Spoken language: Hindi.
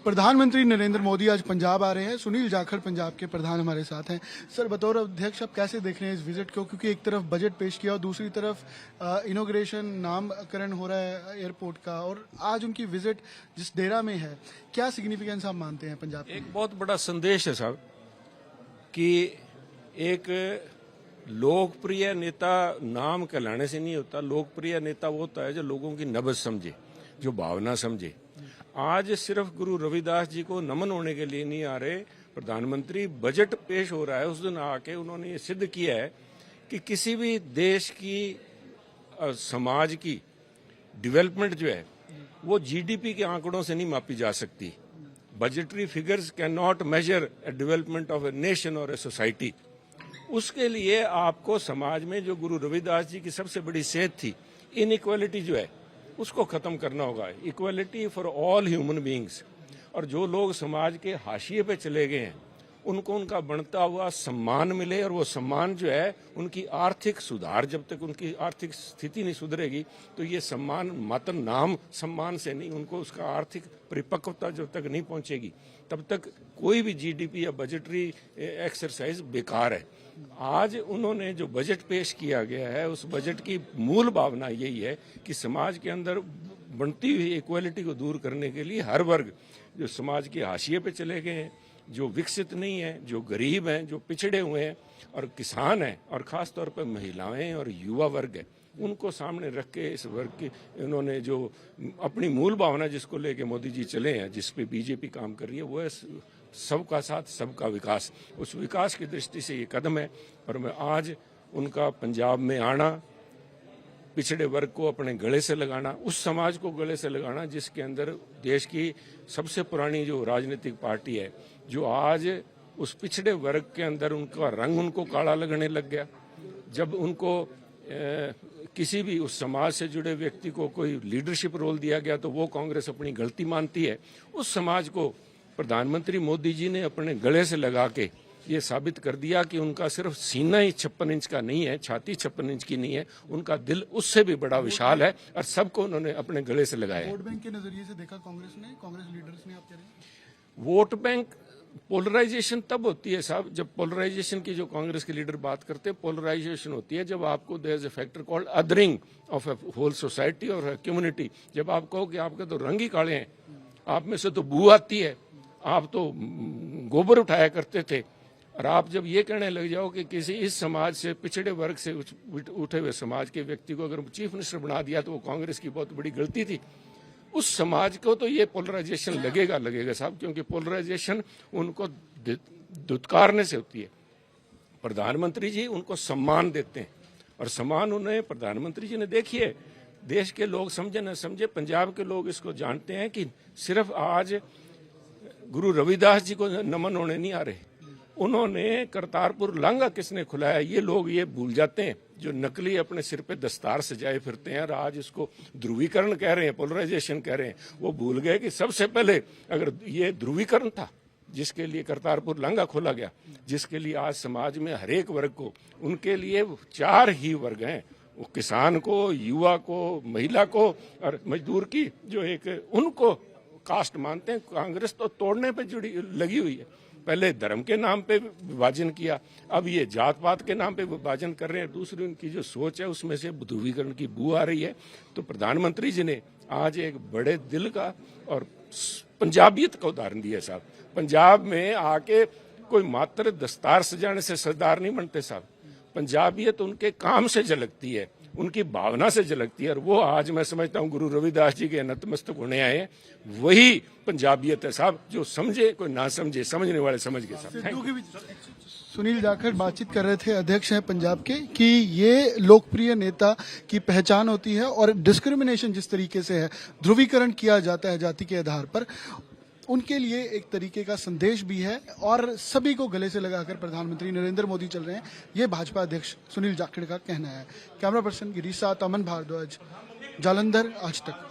प्रधानमंत्री नरेंद्र मोदी आज पंजाब आ रहे हैं। सुनील जाखड़ पंजाब के प्रधान हमारे साथ हैं। सर, बतौर अध्यक्ष आप कैसे देख रहे हैं इस विजिट को, क्योंकि एक तरफ बजट पेश किया और दूसरी तरफ इनॉग्रेशन नामकरण हो रहा है एयरपोर्ट का, और आज उनकी विजिट जिस डेरा में है, क्या सिग्निफिकेंस आप मानते हैं पंजाब की? एक बहुत बड़ा संदेश है साहब कि एक लोकप्रिय नेता नाम कहलाने से नहीं होता। लोकप्रिय नेता वो होता है जो लोगों की नब्ज समझे, जो भावना समझे। आज सिर्फ गुरु रविदास जी को नमन होने के लिए नहीं आ रहे प्रधानमंत्री, बजट पेश हो रहा है उस दिन आके उन्होंने ये सिद्ध किया है कि किसी भी देश की समाज की डेवलपमेंट जो है वो जीडीपी के आंकड़ों से नहीं मापी जा सकती। Budgetary figures can not measure a development of a nation और ए सोसाइटी। उसके लिए आपको समाज में जो गुरु रविदास जी की सबसे बड़ी सेहत थी, इनइक्वालिटी जो है उसको खत्म करना होगा। Equality for all human beings. और जो लोग समाज के हाशिए पे चले गए हैं उनको उनका बढ़ता हुआ सम्मान मिले, और वो सम्मान जो है उनकी आर्थिक सुधार, जब तक उनकी आर्थिक स्थिति नहीं सुधरेगी तो ये सम्मान मात्र नाम सम्मान से नहीं, उनको उसका आर्थिक परिपक्वता जब तक नहीं पहुंचेगी तब तक कोई भी जीडीपी या बजटरी एक्सरसाइज बेकार है। आज उन्होंने जो बजट पेश किया गया है उस बजट की मूल भावना यही है कि समाज के अंदर बढ़ती हुई इक्वालिटी को दूर करने के लिए हर वर्ग जो समाज के हाशिए पे चले गए हैं, जो विकसित नहीं है, जो गरीब हैं, जो पिछड़े हुए हैं और किसान हैं, और खास तौर पर महिलाएं और युवा वर्ग है, उनको सामने रख के इस वर्ग की इन्होंने जो अपनी मूल भावना जिसको लेके मोदी जी चले हैं, जिस पे बीजेपी काम कर रही है, वो है सबका साथ सबका विकास। उस विकास की दृष्टि से ये कदम है। और मैं आज उनका पंजाब में आना, पिछड़े वर्ग को अपने गले से लगाना, उस समाज को गले से लगाना जिसके अंदर देश की सबसे पुरानी जो राजनीतिक पार्टी है, जो आज उस पिछड़े वर्ग के अंदर उनका रंग उनको काला लगने लग गया। जब उनको किसी भी उस समाज से जुड़े व्यक्ति को कोई लीडरशिप रोल दिया गया तो वो कांग्रेस अपनी गलती मानती है। उस समाज को प्रधानमंत्री मोदी जी ने अपने गले से लगा के ये साबित कर दिया कि उनका सिर्फ सीना ही 56 इंच का नहीं है, छाती 56 इंच की नहीं है, उनका दिल उससे भी बड़ा विशाल है, और सबको उन्होंने अपने गले से लगाया। वोट बैंक के नजरिए से देखा कांग्रेस लीडर्स ने, आप कह रहे हैं वोट बैंक पोलराइजेशन तब होती है साहब, जब पोलराइजेशन की जो कांग्रेस के लीडर बात करते हैं, पोलराइजेशन होती है जब आपको there is a factor called othering of a whole society और कम्युनिटी। जब आप कहो कि आपके तो रंग ही काले हैं, आप में से तो बू आती है, आप तो गोबर उठाया करते थे, और आप जब ये कहने लग जाओ कि किसी इस समाज से, पिछड़े वर्ग से उठे हुए समाज के व्यक्ति को अगर चीफ मिनिस्टर बना दिया तो वो कांग्रेस की बहुत बड़ी गलती थी। उस समाज को तो ये पोलराइजेशन लगेगा साहब, क्योंकि पोलराइजेशन उनको दुत्कारने से होती है। प्रधानमंत्री जी उनको सम्मान देते हैं, और सम्मान उन्हें प्रधानमंत्री जी ने, देखिए देश के लोग समझे न समझे, पंजाब के लोग इसको जानते हैं कि सिर्फ आज गुरु रविदास जी को नमन होने नहीं आ रहे, उन्होंने करतारपुर लांघा किसने खुलाया ये लोग ये भूल जाते हैं। जो नकली अपने सिर पे दस्तार सजाए फिरते हैं और आज इसको ध्रुवीकरण कह रहे हैं, पोलराइजेशन कह रहे हैं, वो भूल गए कि सबसे पहले अगर ये ध्रुवीकरण था जिसके लिए करतारपुर लांघा खोला गया, जिसके लिए आज समाज में हरेक वर्ग को, उनके लिए 4 ही वर्ग हैं, वो किसान को, युवा को, महिला को और मजदूर की जो एक उनको कास्ट मानते हैं। कांग्रेस तो तोड़ने पे जुड़ी लगी हुई है। पहले धर्म के नाम पे विभाजन किया, अब ये जात पात के नाम पे विभाजन कर रहे हैं। दूसरी उनकी जो सोच है उसमें से ध्रुवीकरण की बू आ रही है। तो प्रधानमंत्री जी ने आज एक बड़े दिल का और पंजाबियत का उदाहरण दिया साहब। पंजाब में आके कोई मात्र दस्तार सजाने से सरदार नहीं बनते साहब। पंजाबियत उनके काम से झलकती है, उनकी भावना से झलकती है, और वो आज मैं समझता हूँ गुरु रविदास जी के नतमस्तक होने आए हैं, वही पंजाबियत है साहब। जो समझे कोई ना समझे, समझने वाले समझ गए साहब। सुनील जाखड़ बातचीत कर रहे थे, अध्यक्ष हैं पंजाब के, कि ये लोकप्रिय नेता की पहचान होती है, और डिस्क्रिमिनेशन जिस तरीके से है, ध्रुवीकरण किया जाता है जाति के आधार पर, उनके लिए एक तरीके का संदेश भी है, और सभी को गले से लगाकर प्रधानमंत्री नरेंद्र मोदी चल रहे हैं, ये भाजपा अध्यक्ष सुनील जाखड़ का कहना है। कैमरा पर्सन गिरीश साथ, अमन भारद्वाज, जालंधर, आज तक।